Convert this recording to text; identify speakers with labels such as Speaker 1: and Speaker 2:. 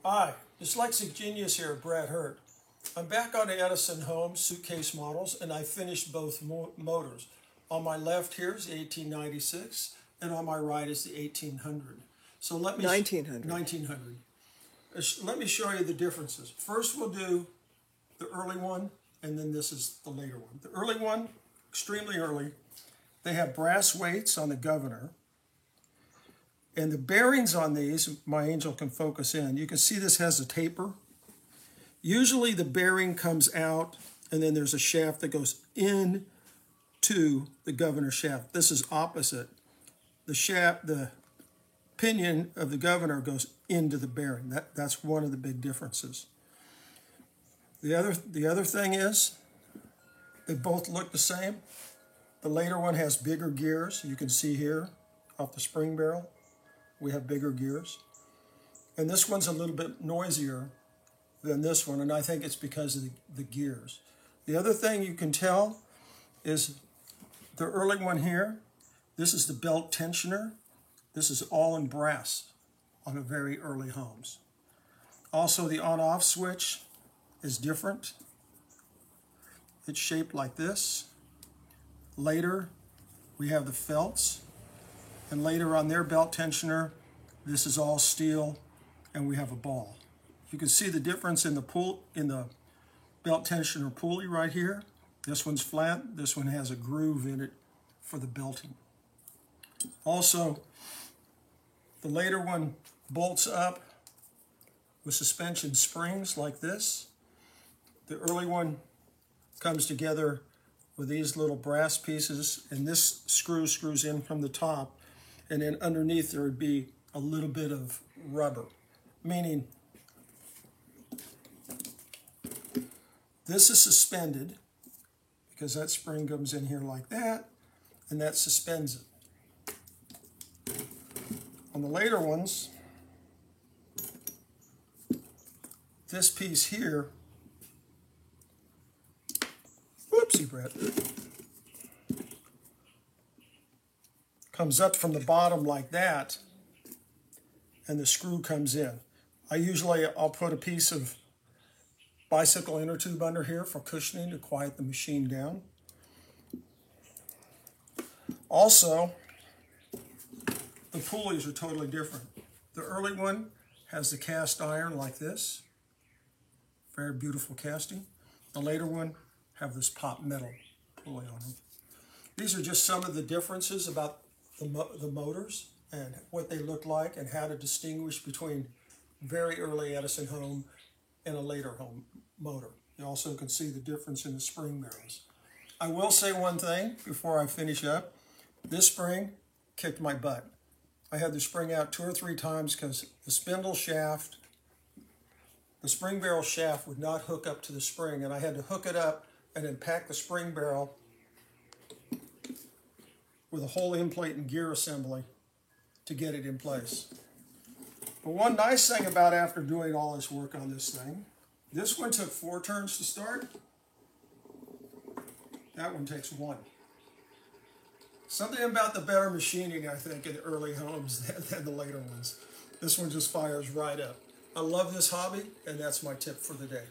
Speaker 1: Hi, Dyslexic Genius here, Brad Hurt. I'm back on the Edison Home suitcase models, and I finished both motors. On my left here is the 1896, and on my right is the 1800. So let me
Speaker 2: 1900.
Speaker 1: 1900. Let me show you the differences. First, we'll do the early one, and then this is the later one. The early one, extremely early. They have brass weights on the governor. And the bearings on these, my angel can focus in. You can see this has a taper. Usually the bearing comes out and then there's a shaft that goes in to the governor shaft. This is opposite. The pinion of the governor goes into the bearing. That's one of the big differences. The other thing is they both look the same. The later one has bigger gears. You can see here off the spring barrel. We have bigger gears. And this one's a little bit noisier than this one, and I think it's because of the gears. The other thing you can tell is the early one here, this is the belt tensioner. This is all in brass on the very early homes. Also, the on-off switch is different. It's shaped like this. Later, we have the felts. And later on their belt tensioner, this is all steel, and we have a ball. You can see the difference in the belt tensioner pulley right here. This one's flat. This one has a groove in it for the belting. Also, the later one bolts up with suspension springs like this. The early one comes together with these little brass pieces, and this screws in from the top. And then underneath there would be a little bit of rubber, meaning this is suspended because that spring comes in here like that, and that suspends it. On the later ones, this piece here, whoopsie, Brett, comes up from the bottom like that, and the screw comes in. I'll put a piece of bicycle inner tube under here for cushioning to quiet the machine down. Also, the pulleys are totally different. The early one has the cast iron like this, very beautiful casting. The later one have this pop metal pulley on them. These are just some of the differences about the motors and what they look like and how to distinguish between very early Edison home and a later home motor. You also can see the difference in the spring barrels. I will say one thing before I finish up. This spring kicked my butt. I had the spring out 2 or 3 times because the spindle shaft, the spring barrel shaft would not hook up to the spring, and I had to hook it up and then pack the spring barrel with a whole end plate and gear assembly to get it in place. But one nice thing about after doing all this work on this thing, this one took 4 turns to start. That one takes 1. Something about the better machining, I think, in early homes than the later ones. This one just fires right up. I love this hobby, and that's my tip for the day.